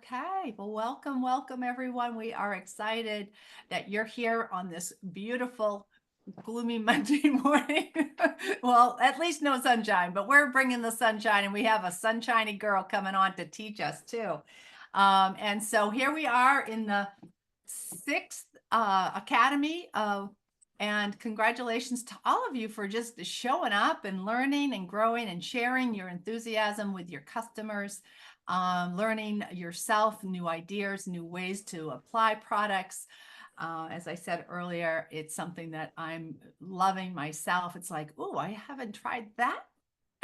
Okay, well, welcome everyone. We are excited that you're here on this beautiful, gloomy Monday morning. Well, at least no sunshine, but we're bringing the sunshine, and we have a sunshiny girl coming on to teach us too. And so here we are in the sixth Academy of, and congratulations to all of you for just showing up and learning and growing and sharing your enthusiasm with your customers, learning yourself new ideas, new ways to apply products. As I said earlier, it's something that I'm loving myself. It's like, oh, I haven't tried that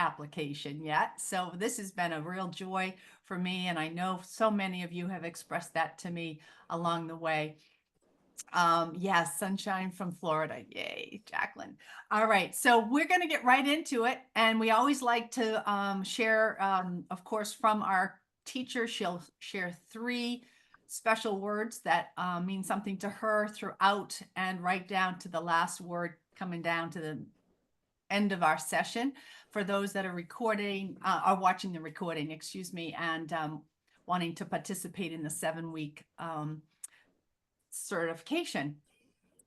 application yet. So this has been a real joy for me. And I know so many of you have expressed that to me along the way. Yes, sunshine from Florida. Yay, Jacqueline. All right, so we're going to get right into it. And we always like to share, of course, from our teacher. She'll share 3 special words that mean something to her throughout, and right down to the last word coming down to the end of our session. For those that are recording, are watching the recording, excuse me, and wanting to participate in the 7-week certification.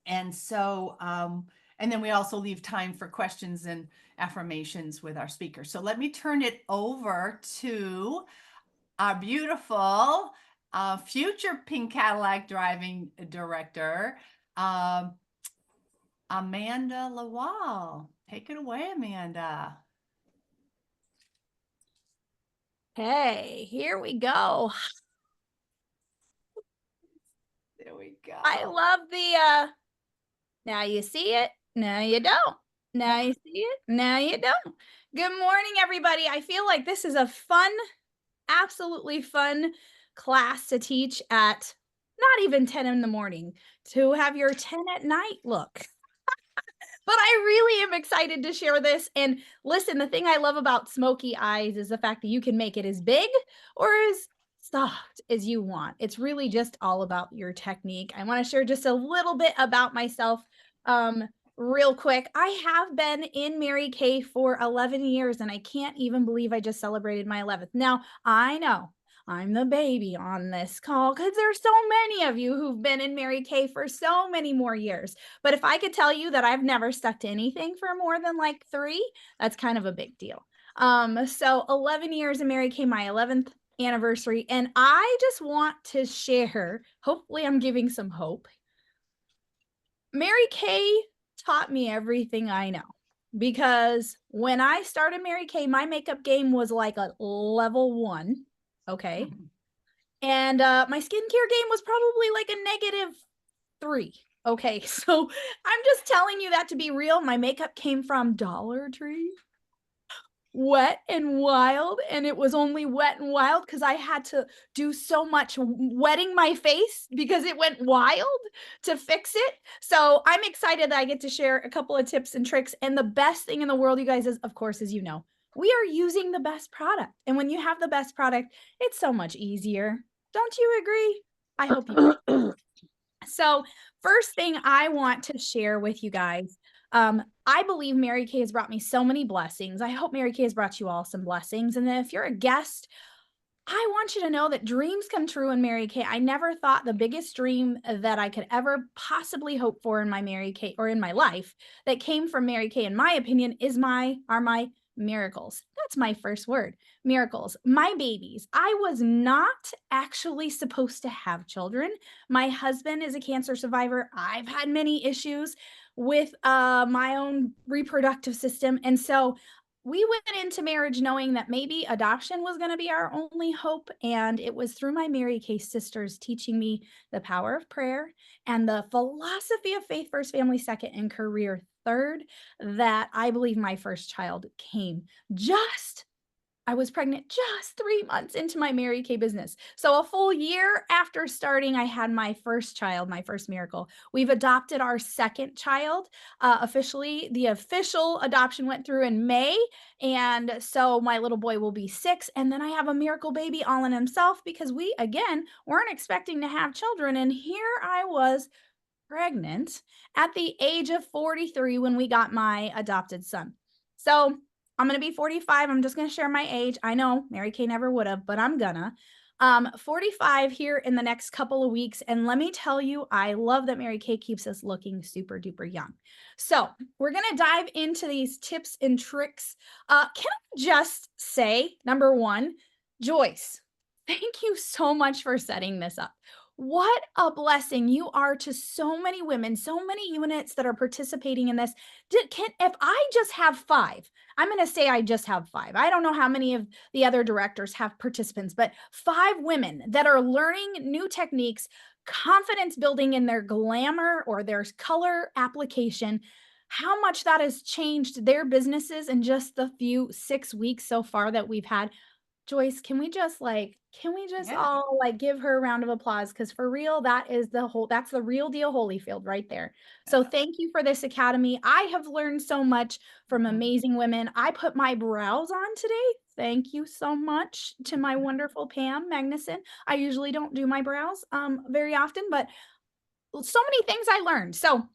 And so, and then we also leave time for questions and affirmations with our speaker. So let me turn it over to our beautiful future pink Cadillac driving director, Amanda LaWall. Take it away, Amanda. Hey, here we go. There we go. I love the now you see it, now you don't. Now you see it, now you don't. Good morning, everybody. I feel like this is a fun, absolutely fun class to teach at not even 10 in the morning, to have your 10 at night look. But I really am excited to share this. And listen, the thing I love about Smokey Eyes is the fact that you can make it as big or as soft as you want. It's really just all about your technique. I want to share just a little bit about myself. Real quick, I have been in Mary Kay for 11 years, and I can't even believe I just celebrated my 11th. Now, I know I'm the baby on this call because there's so many of you who've been in Mary Kay for so many more years. But if I could tell you that I've never stuck to anything for more than like 3, that's kind of a big deal. So 11 years in Mary Kay, my 11th anniversary, and I just want to share, hopefully I'm giving some hope. Mary Kay taught me everything I know, because when I started Mary Kay, my makeup game was like a level 1, okay? And my skincare game was probably like a -3. Okay, so I'm just telling you that to be real. My makeup came from Dollar Tree, Wet and Wild, and it was only Wet and Wild because I had to do so much wetting my face because it went wild to fix it. So I'm excited that I get to share a couple of tips and tricks. And the best thing in the world, you guys, is, of course, as you know, we are using the best product. And when you have the best product, it's so much easier. Don't you agree? I hope you do. So, first thing I want to share with you guys, I believe Mary Kay has brought me so many blessings. I hope Mary Kay has brought you all some blessings. And then if you're a guest, I want you to know that dreams come true in Mary Kay. I never thought the biggest dream that I could ever possibly hope for in my Mary Kay, or in my life, that came from Mary Kay, in my opinion, are my miracles. That's my first word. Miracles. My babies. I was not actually supposed to have children. My husband is a cancer survivor. I've had many issues with my own reproductive system. And so we went into marriage knowing that maybe adoption was going to be our only hope. And it was through my Mary Kay sisters teaching me the power of prayer and the philosophy of faith first, family second, and career third that I believe my first child came. I was pregnant just 3 months into my Mary Kay business. So a full year after starting, I had my first child, my first miracle. We've adopted our second child. Officially, the official adoption went through in May. And so my little boy will be 6. And then I have a miracle baby all in himself, because we, again, weren't expecting to have children. And here I was, pregnant at the age of 43 when we got my adopted son. So I'm going to be 45. I'm just going to share my age. I know Mary Kay never would have, but I'm gonna. 45 here in the next couple of weeks. And let me tell you, I love that Mary Kay keeps us looking super duper young. So we're going to dive into these tips and tricks. Can I just say, number one, Joyce, thank you so much for setting this up. What a blessing you are to so many women, so many units that are participating in this. If I just have 5, I'm going to say I just have 5. I don't know how many of the other directors have participants, but 5 women that are learning new techniques, confidence building in their glamour or their color application, how much that has changed their businesses in just the few 6 weeks so far that we've had. Joyce, can we just Yeah. all give her a round of applause? Because for real, that's the real deal Holyfield right there. So thank you for this academy. I have learned so much from Mhm. amazing women. I put my brows on today. Thank you so much to my wonderful Pam Magnuson. I usually don't do my brows very often, but so many things I learned. So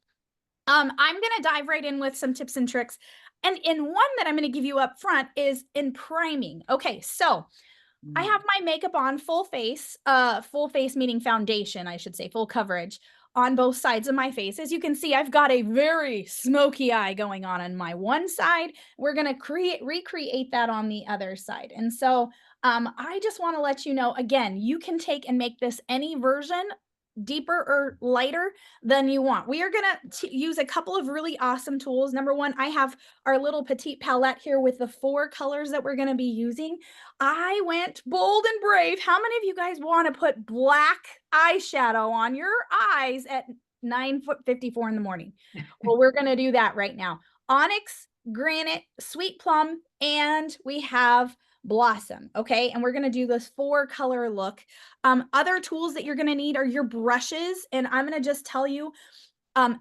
I'm going to dive right in with some tips and tricks. And in one that I'm going to give you up front is in priming. Okay, so I Mm. have my makeup on full face meaning foundation, I should say, full coverage on both sides of my face. As you can see, I've got a very smoky eye going on my one side. We're going to recreate that on the other side. And so I just want to let you know, again, you can take and make this any version deeper or lighter than you want. We are going to use a couple of really awesome tools. Number one, I have our little petite palette here with the 4 colors that we're going to be using. I went bold and brave. How many of you guys want to put black eyeshadow on your eyes at 9:54 in the morning? Well, we're going to do that right now. Onyx, granite, sweet plum, and we have blossom. Okay. And we're going to do this 4 color look. Other tools that you're going to need are your brushes. And I'm going to just tell you,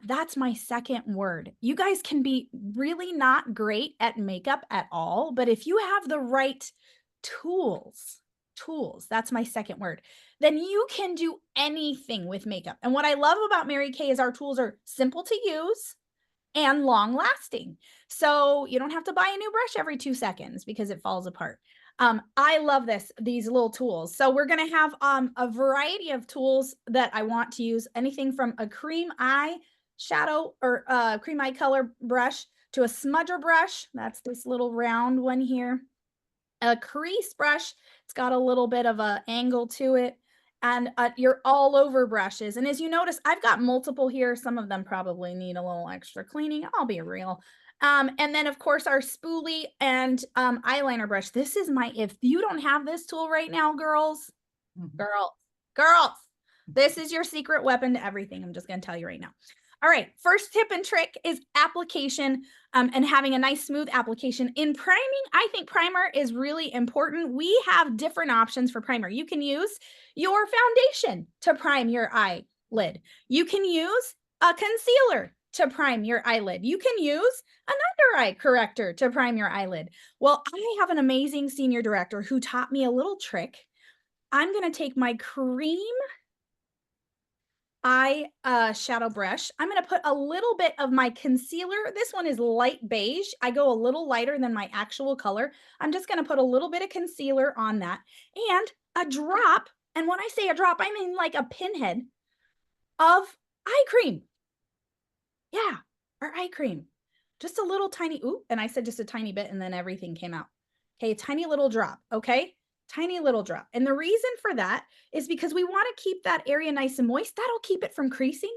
that's my second word. You guys can be really not great at makeup at all, but if you have the right tools, that's my second word, then you can do anything with makeup. And what I love about Mary Kay is our tools are simple to use and long lasting. So you don't have to buy a new brush every 2 seconds because it falls apart. I love these little tools. So we're going to have a variety of tools that I want to use, anything from a cream eye shadow or cream eye color brush to a smudger brush. That's this little round one here. A crease brush. It's got a little bit of a angle to it, and your all over brushes. And as you notice, I've got multiple here. Some of them probably need a little extra cleaning. I'll be real. And then of course our spoolie and eyeliner brush. This is if you don't have this tool right now, girls, Mhm. girls, girls, this is your secret weapon to everything. I'm just going to tell you right now. All right, first tip and trick is application and having a nice smooth application. In priming, I think primer is really important. We have different options for primer. You can use your foundation to prime your eyelid. You can use a concealer to prime your eyelid. You can use an under eye corrector to prime your eyelid. Well, I have an amazing senior director who taught me a little trick. I'm going to take my cream eye shadow brush. I'm going to put a little bit of my concealer. This one is light beige. I go a little lighter than my actual color. I'm just going to put a little bit of concealer on that and a drop. And when I say a drop, I mean like a pinhead of eye cream. Yeah, our eye cream. Just a little tiny, ooh, and I said just a tiny bit and then everything came out. Okay, tiny little drop, okay? Tiny little drop. And the reason for that is because we want to keep that area nice and moist. That'll keep it from creasing.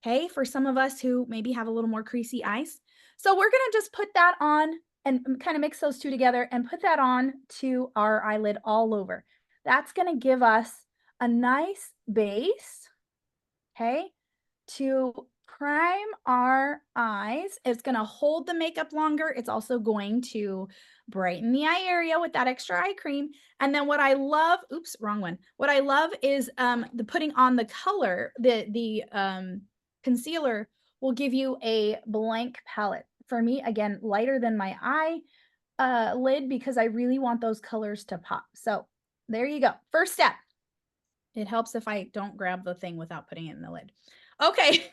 Okay, for some of us who maybe have a little more creasy eyes. So we're going to just put that on and kind of mix those two together and put that on to our eyelid all over. That's going to give us a nice base, okay, to prime our eyes. It's going to hold the makeup longer. It's also going to brighten the eye area with that extra eye cream. And then what I love, oops, wrong one. What I love is the putting on the color, the concealer will give you a blank palette. For me, again, lighter than my eye lid because I really want those colors to pop. So there you go. First step. It helps if I don't grab the thing without putting it in the lid. Okay.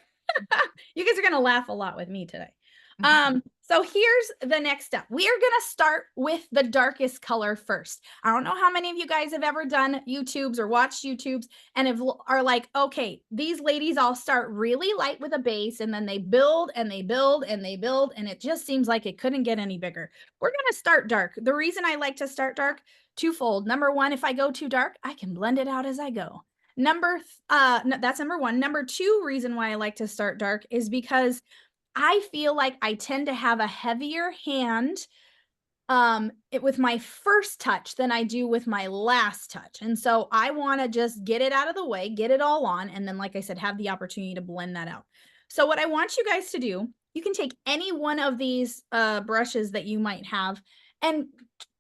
You guys are going to laugh a lot with me today. So here's the next step. We are gonna start with the darkest color first. I don't know how many of you guys have ever done YouTubes or watched YouTubes and are like, okay, these ladies all start really light with a base and then they build and they build and they build, and it just seems like it couldn't get any bigger. We're gonna start dark. The reason I like to start dark, twofold. Number one, if I go too dark, I can blend it out as I go. That's number one. Number two reason why I like to start dark is because I feel like I tend to have a heavier hand with my first touch than I do with my last touch. And so I want to just get it out of the way, get it all on, and then, like I said, have the opportunity to blend that out. So what I want you guys to do, you can take any one of these brushes that you might have and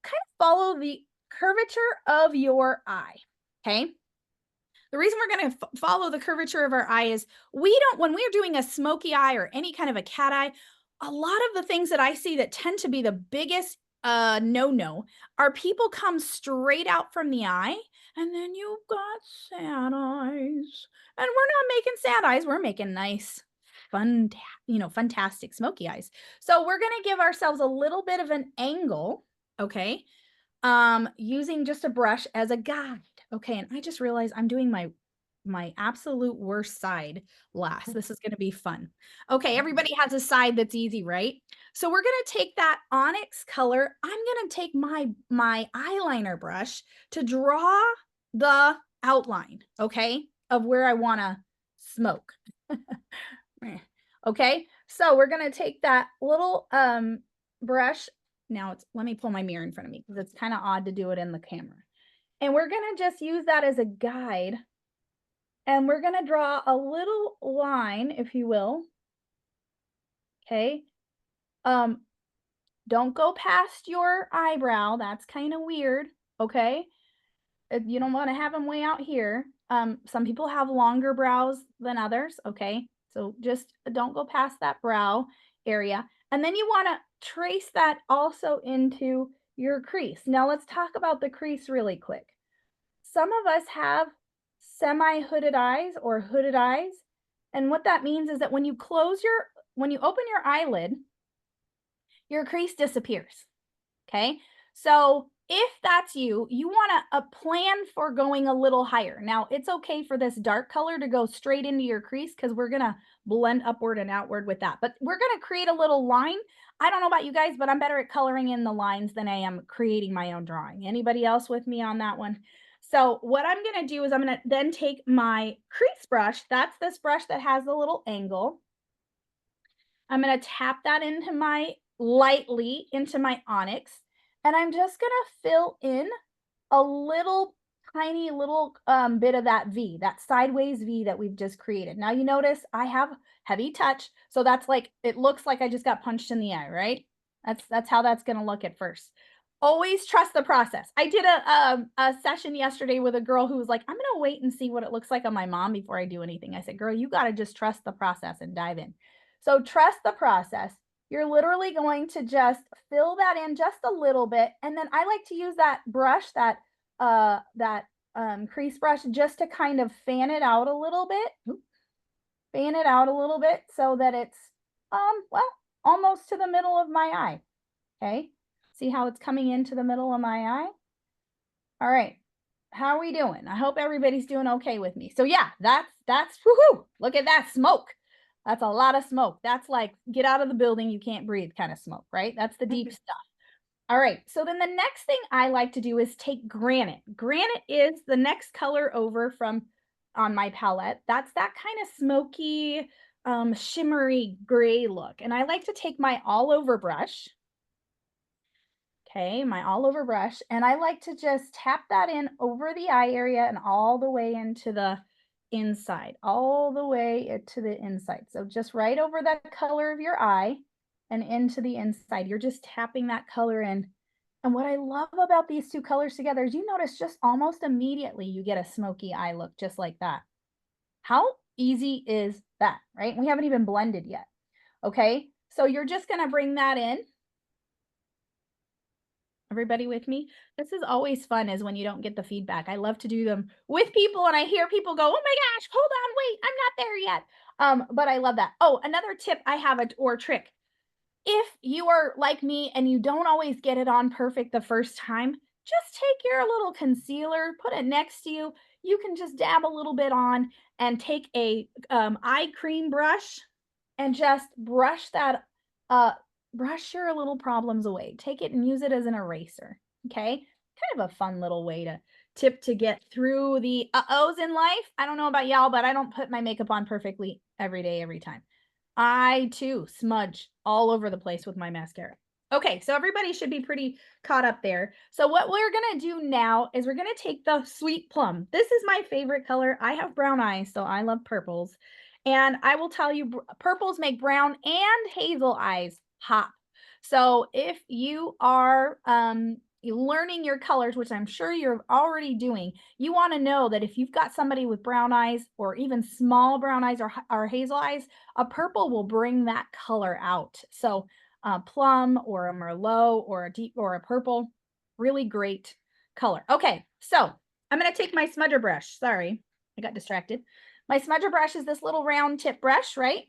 kind of follow the curvature of your eye. Okay. The reason we're going to follow the curvature of our eye is when we're doing a smoky eye or any kind of a cat eye, a lot of the things that I see that tend to be the biggest no are people come straight out from the eye and then you've got sad eyes. And we're not making sad eyes, we're making nice, fun, fantastic smoky eyes. So we're going to give ourselves a little bit of an angle, okay? Using just a brush as a guide. Okay, and I just realized I'm doing my absolute worst side last. This is going to be fun. Okay, everybody has a side that's easy, right? So we're going to take that onyx color. I'm going to take my eyeliner brush to draw the outline, okay, of where I want to smoke. Okay, so we're going to take that little brush. Now let me pull my mirror in front of me because it's kind of odd to do it in the camera. And we're going to just use that as a guide. And we're going to draw a little line, if you will. Okay. Don't go past your eyebrow. That's kind of weird. Okay. You don't want to have them way out here. Some people have longer brows than others. Okay. So just don't go past that brow area. And then you want to trace that also into your crease. Now let's talk about the crease really quick. Some of us have semi-hooded eyes or hooded eyes. And what that means is that when you open your eyelid, your crease disappears. Okay. So if that's you, you want to plan for going a little higher. Now it's okay for this dark color to go straight into your crease because we're going to blend upward and outward with that. But we're going to create a little line. I don't know about you guys, but I'm better at coloring in the lines than I am creating my own drawing. Anybody else with me on that one? So what I'm going to do is I'm going to then take my crease brush. That's this brush that has the little angle. I'm going to tap that lightly into my onyx. And I'm just going to fill in a little tiny little bit of that V, that sideways V that we've just created. Now you notice I have heavy touch. So that's like, it looks like I just got punched in the eye, right? That's how that's going to look at first. Always trust the process. I did a session yesterday with a girl who was like, I'm going to wait and see what it looks like on my mom before I do anything. I said, girl, you got to just trust the process and dive in. So trust the process. You're literally going to just fill that in just a little bit. And then I like to use that brush, that crease brush, just to kind of fan it out a little bit. Fan it out a little bit so that it's, well, almost to the middle of my eye. Okay. See how it's coming into the middle of my eye? All right. How are we doing? I hope everybody's doing okay with me. So yeah, that's woohoo. Look at that smoke. That's a lot of smoke. That's like get out of the building, you can't breathe kind of smoke, right? That's the deep stuff. All right. So then the next thing I like to do is take granite. Granite is the next color over from on my palette. That's that kind of smoky, shimmery gray look. And I like to take my all over brush. Okay, my all over brush. And I like to just tap that in over the eye area and all the way into the inside, all the way to the inside. So just right over that color of your eye and into the inside. You're just tapping that color in. And what I love about these two colors together is you notice just almost immediately you get a smoky eye look just like that. How easy is that, right? We haven't even blended yet. Okay, so you're just going to bring that in. Everybody with me? This is always fun is when you don't get the feedback. I love to do them with people and I hear people go, oh my gosh, hold on, wait, I'm not there yet. But I love that. Oh, another tip I have or trick. If you are like me and you don't always get it on perfect the first time, just take your little concealer, put it next to you. You can just dab a little bit on and take a eye cream brush and just brush that uh brush your little problems away. Take it and use it as an eraser. Okay? Kind of a fun little way to tip to get through the uh-ohs in life. I don't know about y'all, but I don't put my makeup on perfectly every day, every time. I too smudge all over the place with my mascara. Okay, so everybody should be pretty caught up there. So what we're gonna do now is we're gonna take the sweet plum. This is my favorite color. I have brown eyes, so I love purples. And I will tell you, purples make brown and hazel eyes pop. So if you are learning your colors, which I'm sure you're already doing, you want to know that if you've got somebody with brown eyes or even small brown eyes or hazel eyes, a purple will bring that color out. So a plum or a merlot or a deep or a purple, really great color. Okay, so I'm going to take my smudger brush. Sorry, I got distracted. My smudger brush is this little round tip brush, right?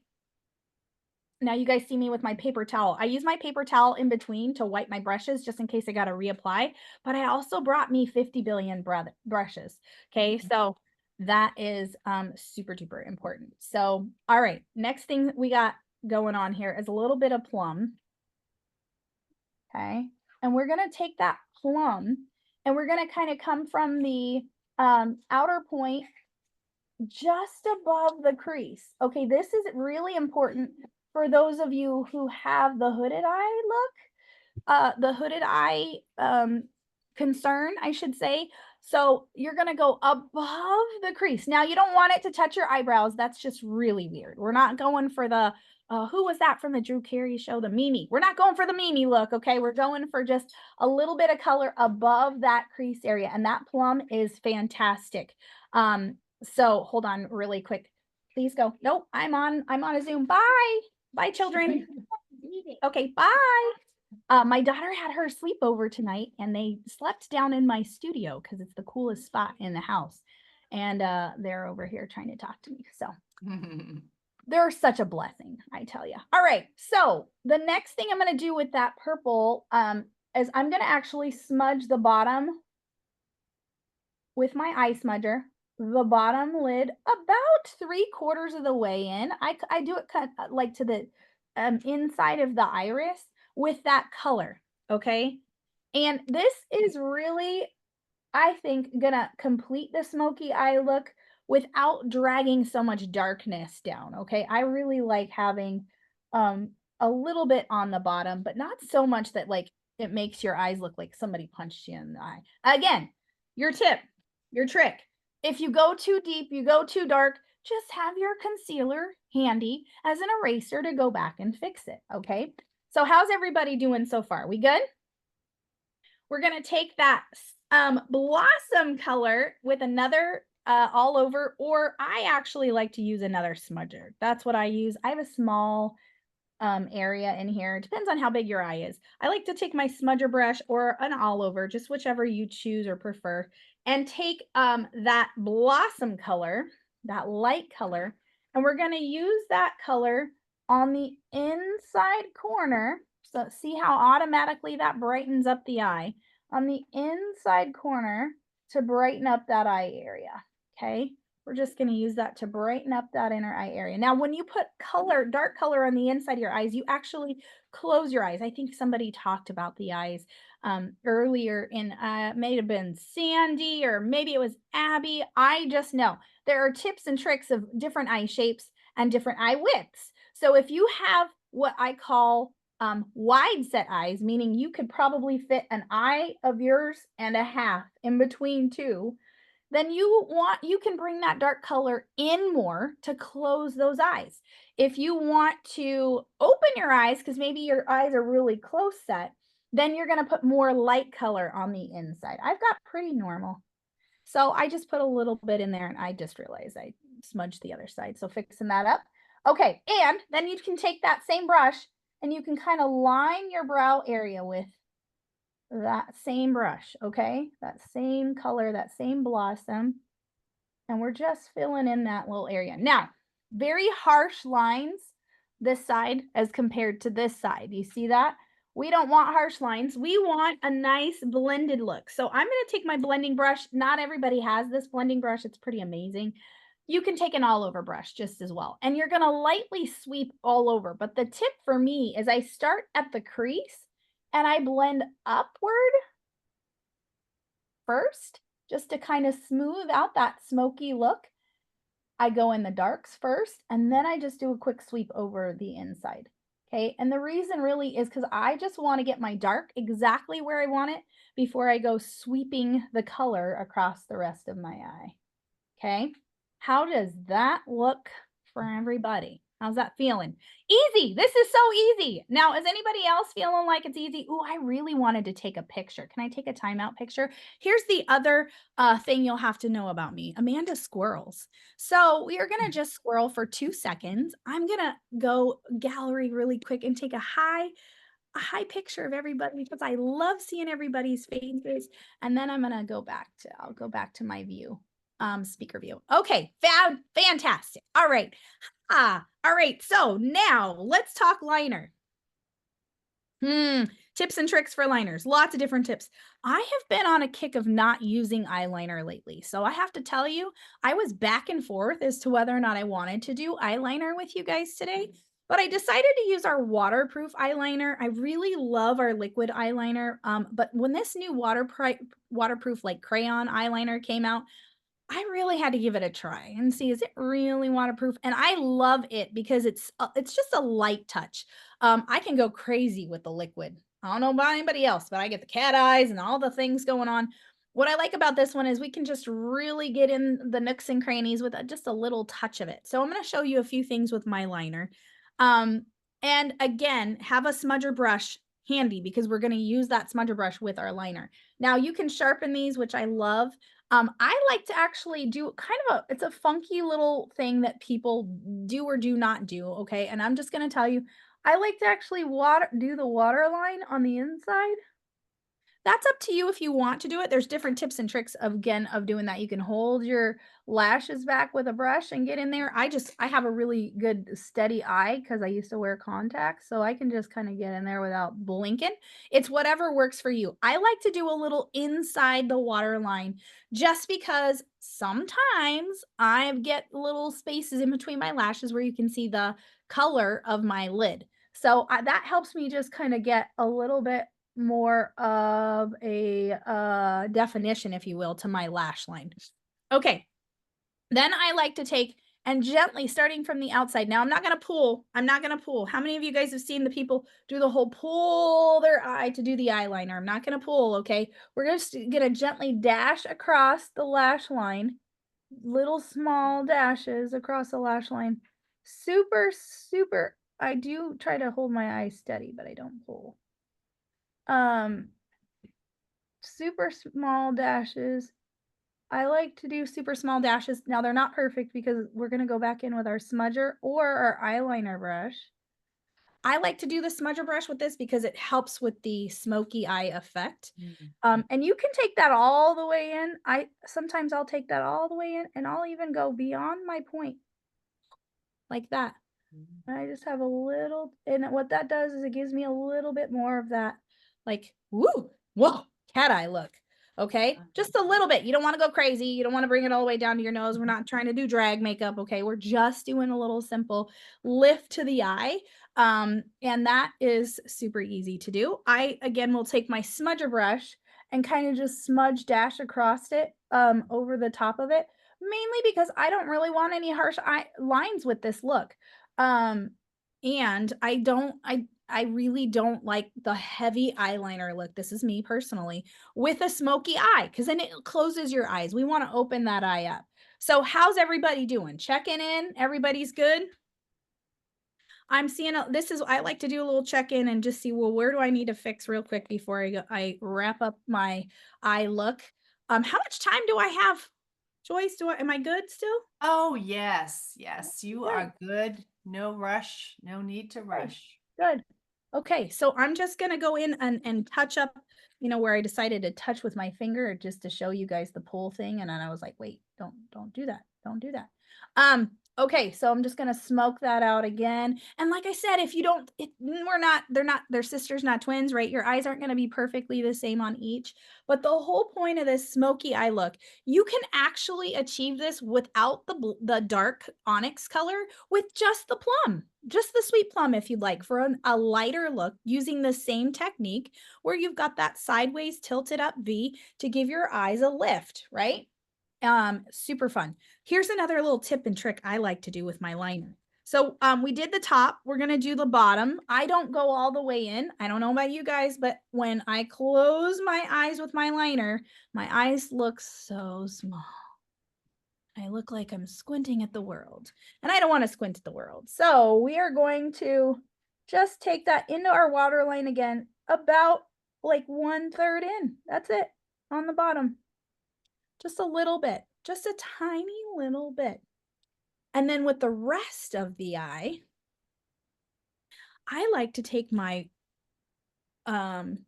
Now you guys see me with my paper towel. I use my paper towel in between to wipe my brushes just in case I got to reapply. But I also brought me 50 billion brushes. Okay, so that is super duper important. So, all right, next thing we got going on here is a little bit of plum. Okay, and we're going to take that plum and we're going to kind of come from the outer point just above the crease. Okay, this is really important for those of you who have the hooded eye look, the hooded eye concern, I should say. So you're going to go above the crease. Now, you don't want it to touch your eyebrows. That's just really weird. We're not going for the, who was that from the Drew Carey show? The Mimi. We're not going for the Mimi look, okay? We're going for just a little bit of color above that crease area. And that plum is fantastic. So hold on really quick. Please go. Nope, I'm on a Zoom. Bye. Bye, children. Okay, bye. My daughter had her sleepover tonight and they slept down in my studio because it's the coolest spot in the house. And they're over here trying to talk to me. So they're such a blessing, I tell you. All right. So the next thing I'm going to do with that purple is I'm going to actually smudge the bottom with my eye smudger, the bottom lid about 3/4 of the way in. I do it kind of like to the inside of the iris with that color, okay? And this is really, I think, gonna complete the smoky eye look without dragging so much darkness down, okay? I really like having a little bit on the bottom, but not so much that like it makes your eyes look like somebody punched you in the eye. Again, your tip, your trick. If you go too deep, you go too dark, just have your concealer handy as an eraser to go back and fix it, okay? So how's everybody doing so far? We good? We're going to take that blossom color with another all over, or I actually like to use another smudger. That's what I use. I have a small area in here. It depends on how big your eye is. I like to take my smudger brush or an all over, just whichever you choose or prefer, and take that blossom color, that light color, and we're going to use that color on the inside corner. So see how automatically that brightens up the eye on the inside corner to brighten up that eye area. Okay. We're just going to use that to brighten up that inner eye area. Now, when you put color, dark color on the inside of your eyes, you actually close your eyes. I think somebody talked about the eyes earlier in, may have been Sandy or maybe it was Abby. I just know there are tips and tricks of different eye shapes and different eye widths. So if you have what I call wide set eyes, meaning you could probably fit an eye of yours and a half in between two, then you can bring that dark color in more to close those eyes. If you want to open your eyes, because maybe your eyes are really close set, then you're going to put more light color on the inside. I've got pretty normal. So I just put a little bit in there and I just realized I smudged the other side. So fixing that up. Okay, and then you can take that same brush and you can kind of line your brow area with that same brush, okay? That same color, that same blossom. And we're just filling in that little area. Now, very harsh lines this side as compared to this side. You see that? We don't want harsh lines. We want a nice blended look. So I'm going to take my blending brush. Not everybody has this blending brush. It's pretty amazing. You can take an all over brush just as well. And you're going to lightly sweep all over. But the tip for me is I start at the crease and I blend upward first, just to kind of smooth out that smoky look. I go in the darks first, and then I just do a quick sweep over the inside. Okay. And the reason really is because I just want to get my dark exactly where I want it before I go sweeping the color across the rest of my eye. Okay. How does that look for everybody? How's that feeling? Easy. This is so easy. Now, is anybody else feeling like it's easy? Oh, I really wanted to take a picture. Can I take a timeout picture? Here's the other thing you'll have to know about me. Amanda squirrels. So we are going to just squirrel for 2 seconds. I'm going to go gallery really quick and take a high picture of everybody because I love seeing everybody's faces. And then I'll go back to my view, speaker view. Okay, fantastic. All right. All right. So now let's talk liner. Tips and tricks for liners. Lots of different tips. I have been on a kick of not using eyeliner lately. So I have to tell you, I was back and forth as to whether or not I wanted to do eyeliner with you guys today. But I decided to use our waterproof eyeliner. I really love our liquid eyeliner. But when this new waterproof like crayon eyeliner came out, I really had to give it a try and see, is it really waterproof? And I love it because it's just a light touch. I can go crazy with the liquid. I don't know about anybody else, but I get the cat eyes and all the things going on. What I like about this one is we can just really get in the nooks and crannies with just a little touch of it. So I'm going to show you a few things with my liner. Um, and again, have a smudger brush handy because we're going to use that smudger brush with our liner. Now you can sharpen these, which I love. I like to actually do kind of it's a funky little thing that people do or do not do. Okay. And I'm just going to tell you, I like to actually do the water line on the inside. That's up to you if you want to do it. There's different tips and tricks of doing that. You can hold your lashes back with a brush and get in there. I have a really good steady eye because I used to wear contacts, so I can just kind of get in there without blinking. It's whatever works for you. I like to do a little inside the water line just because sometimes I get little spaces in between my lashes where you can see the color of my lid. So that helps me just kind of get a little bit more of a definition, if you will, to my lash line. Okay. Then I like to take and gently starting from the outside. Now I'm not going to pull. I'm not going to pull. How many of you guys have seen the people do the whole pull their eye to do the eyeliner? I'm not going to pull. Okay. We're just going to gently dash across the lash line, little small dashes across the lash line. Super, super. I do try to hold my eye steady, but I don't pull. Super small dashes. I like to do super small dashes. Now they're not perfect because we're going to go back in with our smudger or our eyeliner brush. I like to do the smudger brush with this because it helps with the smoky eye effect. And you can take that all the way in. Sometimes I'll take that all the way in and I'll even go beyond my point like that. And I just have a little, and what that does is it gives me a little bit more of that, like, woo, whoa, cat eye look. Okay. Just a little bit. You don't want to go crazy. You don't want to bring it all the way down to your nose. We're not trying to do drag makeup. Okay. We're just doing a little simple lift to the eye. And that is super easy to do. I, again, will take my smudger brush and kind of just smudge dash across it, over the top of it, mainly because I don't really want any harsh lines with this look. And I really don't like the heavy eyeliner look. This is me personally with a smoky eye because then it closes your eyes. We want to open that eye up. So how's everybody doing? Checking in. Everybody's good. I'm seeing I like to do a little check-in and just see, well, where do I need to fix real quick before I wrap up my eye look. How much time do I have? Joyce, am I good still? Oh, yes. Yes, you Good. are good. No rush. No need to rush. Good. Okay, so I'm just gonna go in and touch up, where I decided to touch with my finger just to show you guys the pull thing. And then I was like, wait, don't do that. Don't do that. Okay, so I'm just gonna smoke that out again. And like I said, if you don't, they're sisters, not twins, right? Your eyes aren't gonna be perfectly the same on each. But the whole point of this smoky eye look, you can actually achieve this without the dark onyx color with just the plum, just the sweet plum, if you'd like, for a lighter look using the same technique where you've got that sideways tilted up V to give your eyes a lift, right? Super fun. Here's another little tip and trick I like to do with my liner. So we did the top, we're gonna do the bottom. I don't go all the way in. I don't know about you guys, but when I close my eyes with my liner, my eyes look so small. I look like I'm squinting at the world, and I don't want to squint at the world. So we are going to just take that into our waterline again, about like 1/3 in. That's it on the bottom. Just a little bit, just a tiny little bit. And then with the rest of the eye, I like to take my um,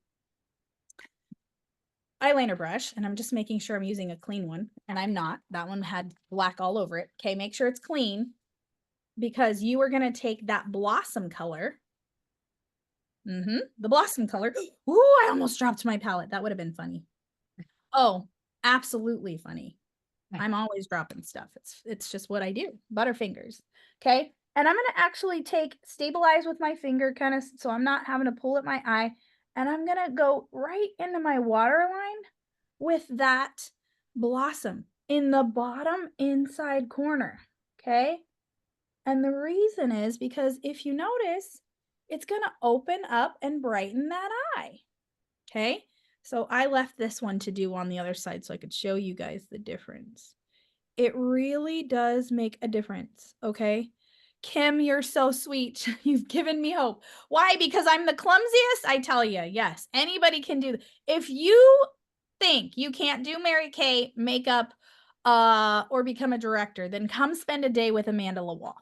eyeliner brush, and I'm just making sure I'm using a clean one, and I'm not. That one had black all over it. Okay, make sure it's clean because you are going to take that blossom color. The blossom color. Ooh, I almost dropped my palette. That would have been funny. Oh, absolutely funny. I'm always dropping stuff. It's just what I do. Butterfingers. Okay. And I'm going to actually stabilize with my finger kind of so I'm not having to pull at my eye. And I'm going to go right into my waterline with that blossom in the bottom inside corner. Okay. And the reason is because if you notice, it's going to open up and brighten that eye. Okay. So I left this one to do on the other side so I could show you guys the difference. It really does make a difference, okay? Kim, you're so sweet. You've given me hope. Why? Because I'm the clumsiest? I tell you, yes, anybody can do. If you think you can't do Mary Kay makeup or become a director, then come spend a day with Amanda LaWall.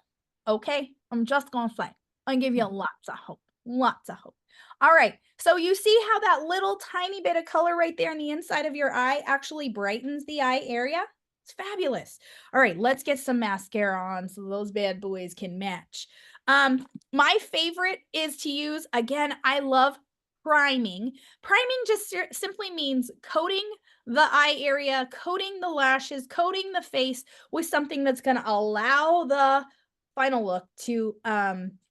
Okay? I'm just gonna say. I'll give you lots of hope. Lots of hope. All right. So you see how that little tiny bit of color right there on the inside of your eye actually brightens the eye area? It's fabulous. All right, let's get some mascara on so those bad boys can match. My favorite is to use, again, I love priming. Priming just simply means coating the eye area, coating the lashes, coating the face with something that's going to allow the final look to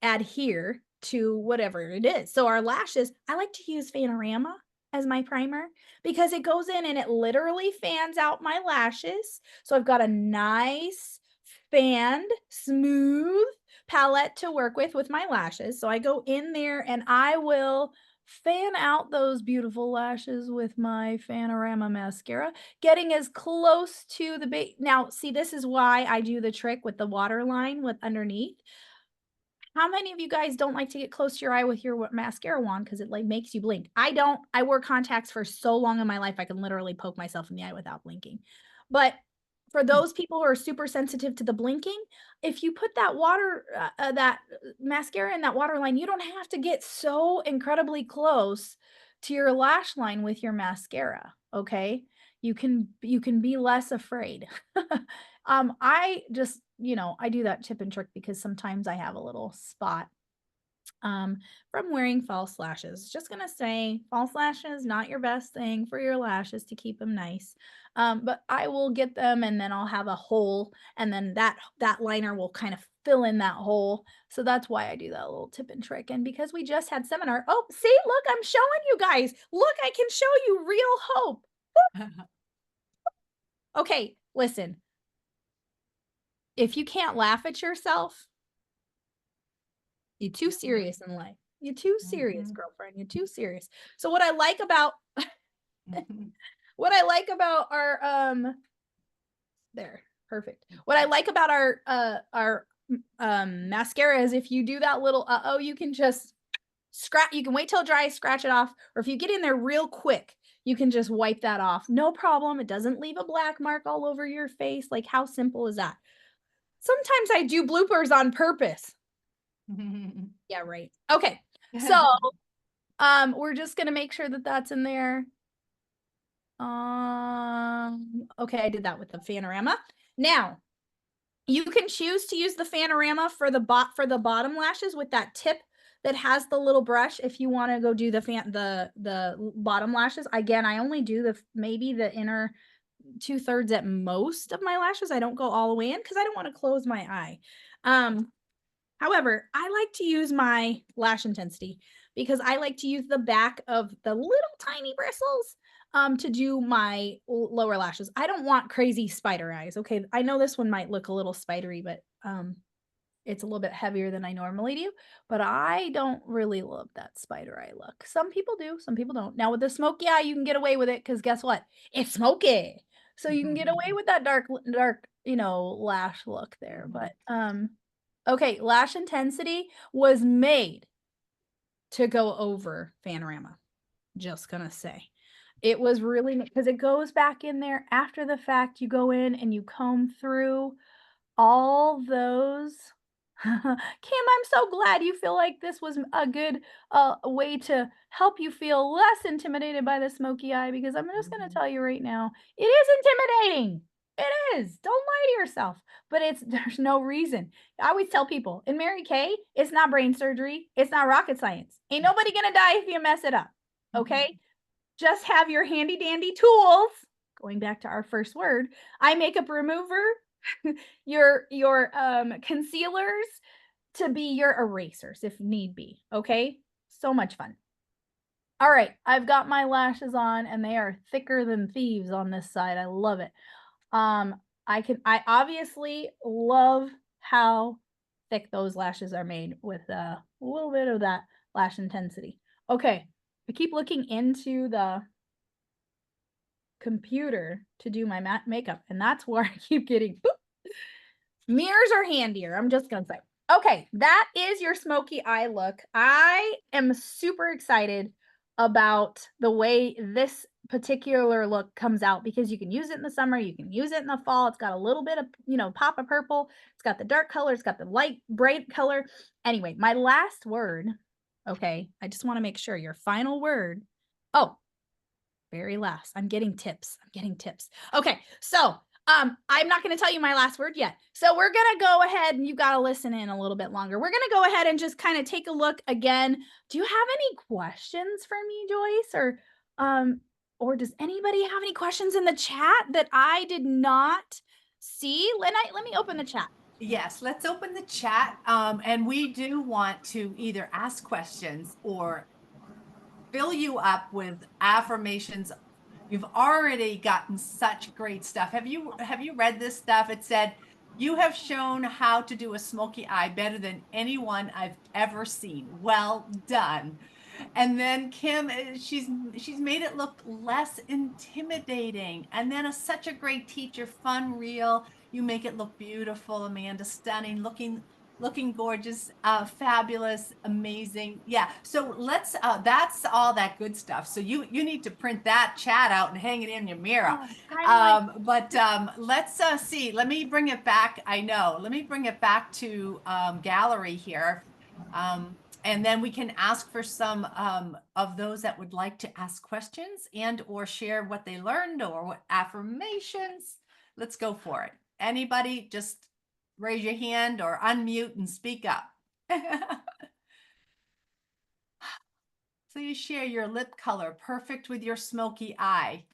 adhere to whatever it is. So our lashes, I like to use Fanorama as my primer because it goes in and it literally fans out my lashes. So I've got a nice fanned, smooth palette to work with my lashes. So I go in there and I will fan out those beautiful lashes with my Fanorama mascara, getting as close to the base. Now, see, this is why I do the trick with the waterline with underneath. How many of you guys don't like to get close to your eye with your mascara wand because it like makes you blink? I don't. I wore contacts for so long in my life, I can literally poke myself in the eye without blinking. But for those people who are super sensitive to the blinking, if you put that mascara in that water line, you don't have to get so incredibly close to your lash line with your mascara. Okay, you can be less afraid. I just, I do that tip and trick because sometimes I have a little spot from wearing false lashes. Just gonna say, false lashes not your best thing for your lashes to keep them nice. But I will get them, and then I'll have a hole, and then that liner will kind of fill in that hole. So that's why I do that little tip and trick. And because we just had seminar, oh, see, look, I'm showing you guys. Look, I can show you real hope. Okay, listen. If you can't laugh at yourself, you're too serious in life. You're too serious, girlfriend. You're too serious. So what I like about our there, perfect. What I like about our mascara is if you do that little you can just you can wait till it dries, scratch it off, or if you get in there real quick, you can just wipe that off. No problem. It doesn't leave a black mark all over your face. Like, how simple is that? Sometimes I do bloopers on purpose. Yeah, right. Okay. So, we're just going to make sure that that's in there. Okay, I did that with the Fanorama. Now, You can choose to use the Fanorama for the bottom lashes with that tip that has the little brush if you want to go do the bottom lashes. Again, I only do maybe the inner 2/3 at most of my lashes. I don't go all the way in because I don't want to close my eye. However, I like to use my lash intensity because I like to use the back of the little tiny bristles to do my lower lashes. I don't want crazy spider eyes. Okay, I know this one might look a little spidery, but it's a little bit heavier than I normally do, but I don't really love that spider eye look. Some people do, some people don't. Now with the smoky eye, you can get away with it because guess what? It's smoky. So you can get away with that dark, lash look there. But okay, lash intensity was made to go over Fanorama. Just gonna say. It was really because it goes back in there after the fact. You go in and you comb through all those. Kim, I'm so glad you feel like this was a good way to help you feel less intimidated by the smoky eye, because I'm just going to tell you right now, it is intimidating. It is. Don't lie to yourself. But there's no reason. I always tell people in Mary Kay, it's not brain surgery. It's not rocket science. Ain't nobody going to die if you mess it up. Okay? Just have your handy dandy tools. Going back to our first word, eye makeup remover, your concealers to be your erasers if need be. Okay, so much fun. All right, I've got my lashes on and they are thicker than thieves on this side. I love it. I obviously love how thick those lashes are made with a little bit of that lash intensity. Okay, I keep looking into the computer to do my makeup, and that's where I keep getting mirrors are handier. I'm just gonna say. Okay, that is your smoky eye look. I am super excited about the way this particular look comes out because you can use it in the summer, you can use it in the fall. It's got a little bit of, pop of purple. It's got the dark color, it's got the light bright color. Anyway, my last word. Okay, I just want to make sure your final word. Oh, very last. I'm getting tips. Okay, so I'm not going to tell you my last word yet. So we're going to go ahead and you got to listen in a little bit longer. We're going to go ahead and just kind of take a look again. Do you have any questions for me, Joyce? Or does anybody have any questions in the chat that I did not see? Let me open the chat. Yes, let's open the chat. And we do want to either ask questions or fill you up with affirmations. You've already gotten such great stuff. Have you read this stuff? It said, "You have shown how to do a smoky eye better than anyone I've ever seen. Well done." And then Kim, she's made it look less intimidating. And then such a great teacher, fun, real. You make it look beautiful, Amanda, stunning, looking gorgeous, fabulous, amazing. Yeah. So let's. That's all that good stuff. So you need to print that chat out and hang it in your mirror. Let's see. Let me bring it back. I know. Let me bring it back to gallery here. And then we can ask for some of those that would like to ask questions and or share what they learned or what affirmations. Let's go for it. Anybody, just raise your hand or unmute and speak up. So you share your lip color, perfect with your smoky eye.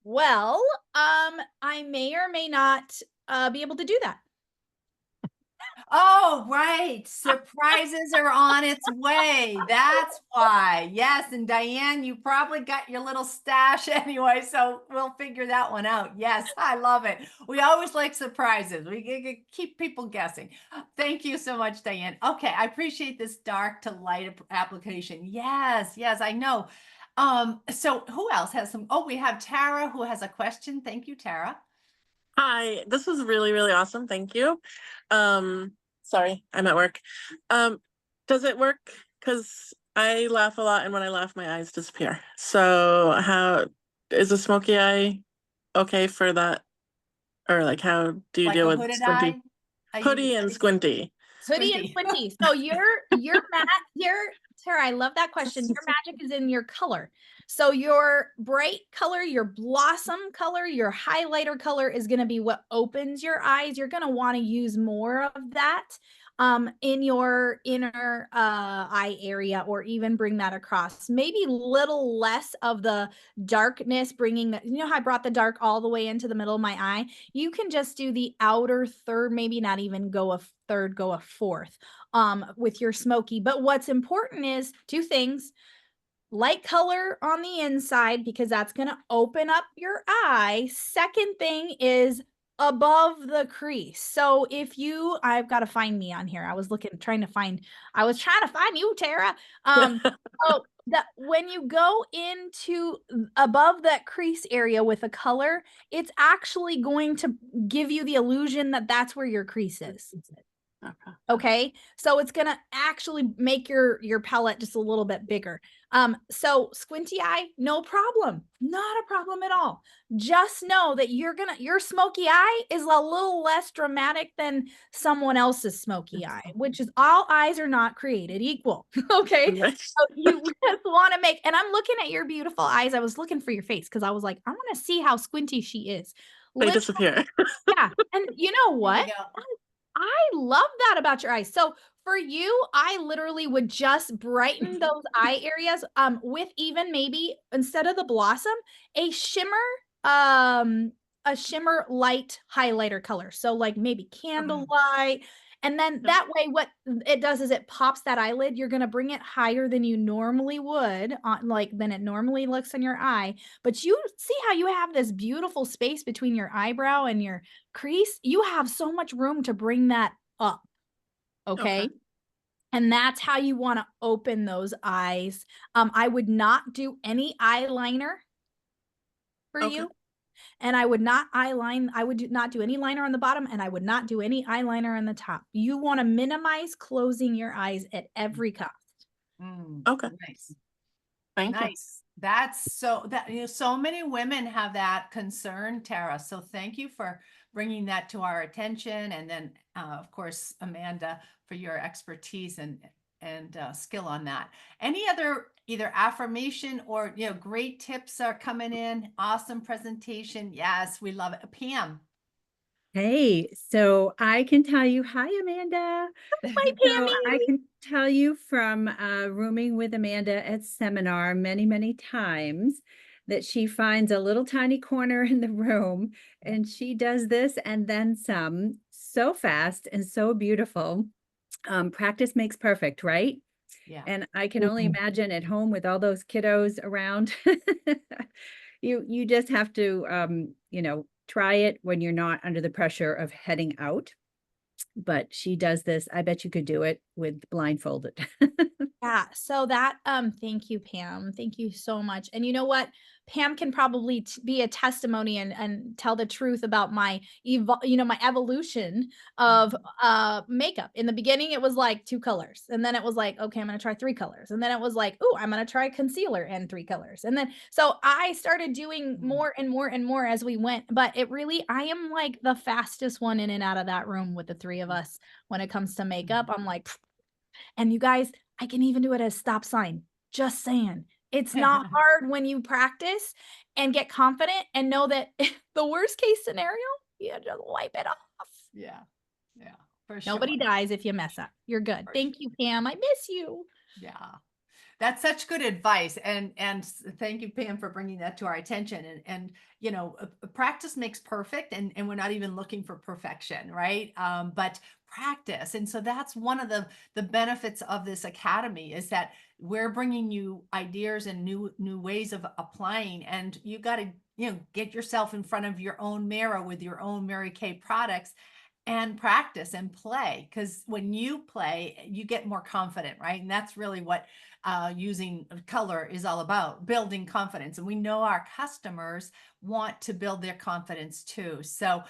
Well, I may or may not be able to do that. Oh, right. Surprises are on its way. That's why. Yes. And Diane, you probably got your little stash anyway, so we'll figure that one out. Yes, I love it. We always like surprises. We keep people guessing. Thank you so much, Diane. Okay, I appreciate this dark to light application. Yes, I know. So who else has some? Oh, we have Tara who has a question. Thank you, Tara. Hi, this was really, really awesome. Thank you. Sorry, I'm at work. Does it work? Because I laugh a lot, and when I laugh, my eyes disappear. So how is a smoky eye okay for that? Or like, how do you Like deal a with hooded squinty? eye? Hoodie and squinty. Hoodie and squinty. So your Tara, I love that question. Your magic is in your color. So your bright color, your blossom color, your highlighter color is going to be what opens your eyes. You're going to want to use more of that in your inner eye area, or even bring that across. Maybe little less of the darkness, bringing the, you know how I brought the dark all the way into the middle of my eye? You can just do the outer third, maybe not even go a third, go a fourth with your smoky. But what's important is two things: light color on the inside, because that's going to open up your eye. Second thing is above the crease. So if you, I've got to find me on here. I was trying to find you, Tara. So that when you go into above that crease area with a color, it's actually going to give you the illusion that that's where your crease is. Okay. Okay. So it's going to actually make your palette just a little bit bigger. So squinty eye, no problem. Not a problem at all. Just know that your smoky eye is a little less dramatic than someone else's smoky eye, which is, all eyes are not created equal. Okay. So you just want to make, and I'm looking at your beautiful eyes. I was looking for your face because I was like, I want to see how squinty she is. They disappear. Yeah. And you know what? I love that about your eyes. So for you, I literally would just brighten those eye areas with even maybe, instead of the blossom, a shimmer light highlighter color. So like maybe candlelight. And then that way what it does is it pops that eyelid. You're going to bring it higher than you normally would, than it normally looks in your eye. But you see how you have this beautiful space between your eyebrow and your crease? You have so much room to bring that up. Okay. And that's how you want to open those eyes. I would not do any eyeliner for you. And I would not not do any liner on the bottom, and I would not do any eyeliner on the top. You want to minimize closing your eyes at every cost. Okay. Nice. Thank you. Nice. That's so many women have that concern, Tara. So thank you for bringing that to our attention. And then, of course, Amanda, for your expertise and skill on that. Any other either affirmation or, great tips are coming in. Awesome presentation. Yes, we love it. Pam. Hey, so I can tell you, hi, Amanda. Hi, So Pammy. I can tell you from rooming with Amanda at seminar many, many times that she finds a little tiny corner in the room and she does this and then some so fast and so beautiful. Practice makes perfect, right? Yeah. And I can only imagine at home with all those kiddos around. You just have to, try it when you're not under the pressure of heading out. But she does this. I bet you could do it with blindfolded. Yeah. So that, thank you, Pam. Thank you so much. And you know what? Pam can probably be a testimony and tell the truth about my my evolution of makeup. In the beginning, it was like 2 colors. And then it was like, okay, I'm going to try 3 colors. And then it was like, oh, I'm going to try concealer and 3 colors. And then, so I started doing more and more and more as we went. But I am like the fastest one in and out of that room with the 3 of us when it comes to makeup. I'm like, and you guys, I can even do it as stop sign. Just saying. It's not hard when you practice and get confident and know that the worst case scenario, you just wipe it off. Yeah. Yeah. For sure. Nobody dies if you mess up. You're good. Thank you, Pam. I miss you. Yeah. That's such good advice. And thank you, Pam, for bringing that to our attention. And practice makes perfect, and we're not even looking for perfection, right? But practice. And so that's one of the benefits of this academy, is that we're bringing you ideas and new ways of applying, and you got to, get yourself in front of your own mirror with your own Mary Kay products and practice and play. Because when you play, you get more confident, right? And that's really what using color is all about, building confidence. And we know our customers want to build their confidence too. So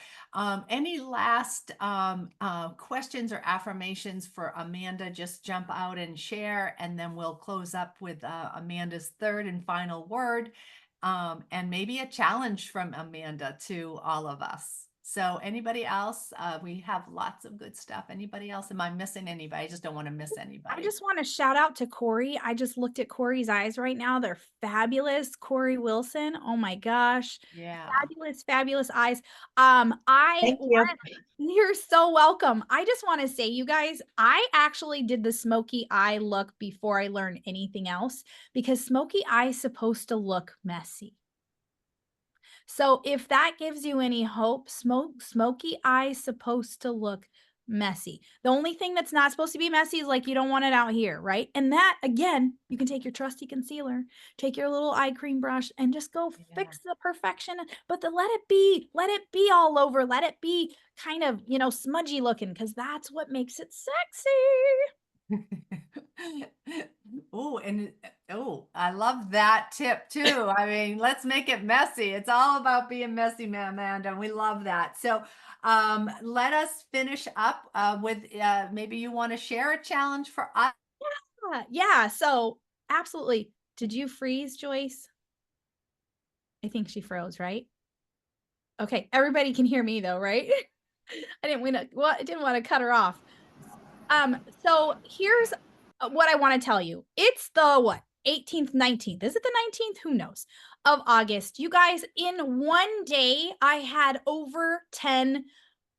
any last questions or affirmations for Amanda? Just jump out and share, and then we'll close up with Amanda's third and final word, and maybe a challenge from Amanda to all of us. So anybody else? We have lots of good stuff. Anybody else? Am I missing anybody? I just don't want to miss I anybody. just want to shout out to Corey. I just looked at Corey's eyes right now. They're fabulous. Corey Wilson. Oh my gosh. Yeah. Fabulous, fabulous eyes. Thank you. You're so welcome. I just want to say, you guys, I actually did the smoky eye look before I learned anything else because smoky eye is supposed to look messy. So if that gives you any hope, smoky eye is supposed to look messy. The only thing that's not supposed to be messy is like you don't want it out here, right? And that again, you can take your trusty concealer, take your little eye cream brush and just go fix the perfection, but let it be all over. Let it be kind of, smudgy looking because that's what makes it sexy. Oh, and I love that tip too. I mean, let's make it messy. It's all about being messy, Amanda. We love that. So, let us finish up with maybe you want to share a challenge for us. Yeah. So absolutely. Did you freeze, Joyce? I think she froze, right? Okay, everybody can hear me though, right? I didn't want to cut her off. So here's what I want to tell you. It's the 18th, 19th. Is it the 19th? Who knows? Of August. You guys, in one day, I had over 10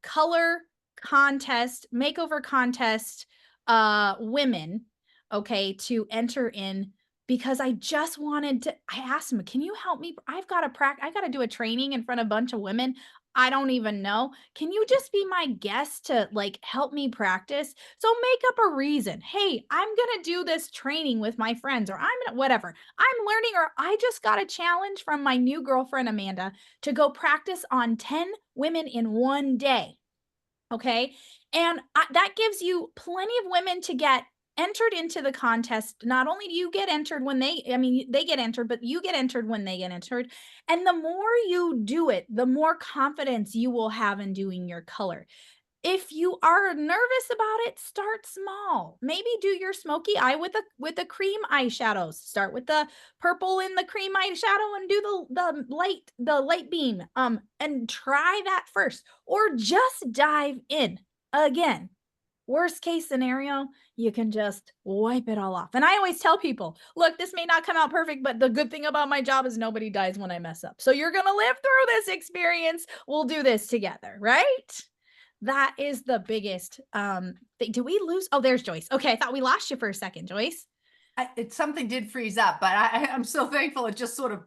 color contest, makeover contest women, okay, to enter in because I just wanted to. I asked them, can you help me? I got to do a training in front of a bunch of women. I don't even know. Can you just be my guest to like help me practice? So make up a reason. Hey, I'm going to do this training with my friends or whatever. I'm learning or I just got a challenge from my new girlfriend, Amanda, to go practice on 10 women in one day. Okay. And that gives you plenty of women to get entered into the contest. Not only do you get entered when they get entered, but you get entered when they get entered. And the more you do it, the more confidence you will have in doing your color. If you are nervous about it, start small. Maybe do your smoky eye with the cream eyeshadows. Start with the purple in the cream eyeshadow and do the light beam. And try that first, or just dive in. Again, worst case scenario, you can just wipe it all off. And I always tell people, look, this may not come out perfect, but the good thing about my job is nobody dies when I mess up. So you're gonna live through this experience. We'll do this together, right? That is the biggest thing. Do we lose? Oh, there's Joyce. Okay, I thought we lost you for a second, Joyce. Something did freeze up, but I'm so thankful it just sort of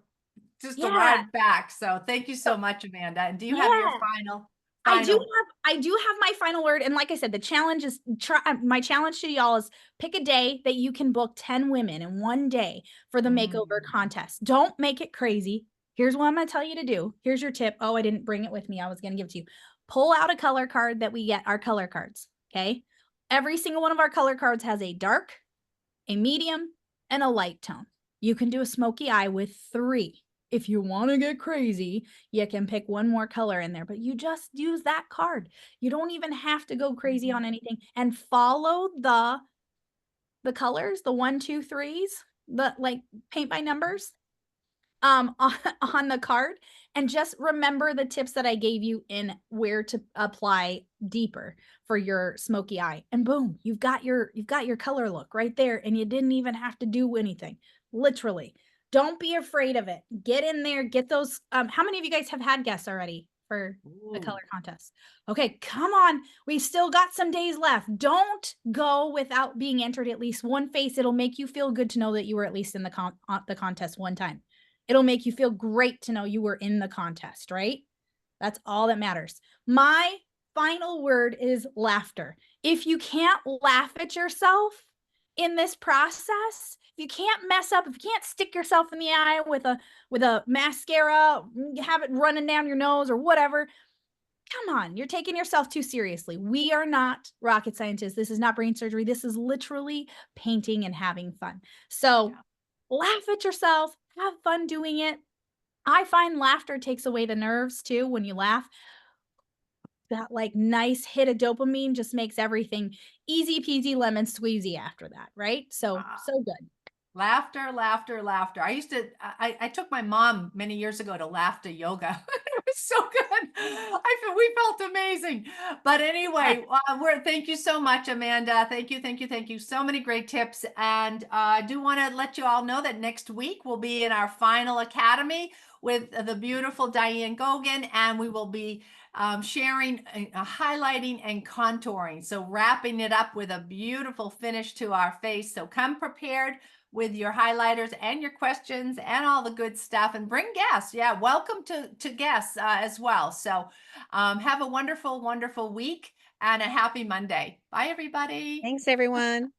Yeah. arrived back. So thank you so much, Amanda. And do you have your final? I do have my final word. And like I said, the challenge is my challenge to y'all is pick a day that you can book 10 women in one day for the makeover contest. Don't make it crazy. Here's what I'm going to tell you to do. Here's your tip. Oh, I didn't bring it with me. I was going to give it to you. Pull out a color card that we get, our color cards. Okay. Every single one of our color cards has a dark, a medium, and a light tone. You can do a smoky eye with 3. If you want to get crazy, you can pick one more color in there, but you just use that card. You don't even have to go crazy on anything, and follow the colors, the 1, 2, 3s, the like paint by numbers on the card, and just remember the tips that I gave you in where to apply deeper for your smoky eye, and boom, you've got your color look right there, and you didn't even have to do anything. Literally, don't be afraid of it. Get in there, get those. How many of you guys have had guests already for the color contest? Okay, come on. We've still got some days left. Don't go without being entered at least one face. It'll make you feel good to know that you were at least in the contest one time. It'll make you feel great to know you were in the contest, right? That's all that matters. My final word is laughter. If you can't laugh at yourself in this process, if you can't mess up, if you can't stick yourself in the eye with a mascara, have it running down your nose or whatever, come on, you're taking yourself too seriously. We are not rocket scientists. This is not brain surgery. This is literally painting and having fun. So laugh at yourself, have fun doing it. I find laughter takes away the nerves too. When you laugh, that like nice hit of dopamine just makes everything easy peasy lemon squeezy after that, right? So good. Laughter, laughter, laughter. I took my mom many years ago to laughter yoga. It was so good. We felt amazing. But anyway, thank you so much, Amanda. Thank you. So many great tips. And I do want to let you all know that next week we'll be in our final academy with the beautiful Diane Gogan, and we will be sharing, highlighting, and contouring. So wrapping it up with a beautiful finish to our face. So come prepared with your highlighters and your questions and all the good stuff, and bring guests. Yeah, welcome to guests as well. So have a wonderful, wonderful week and a happy Monday. Bye, everybody. Thanks, everyone.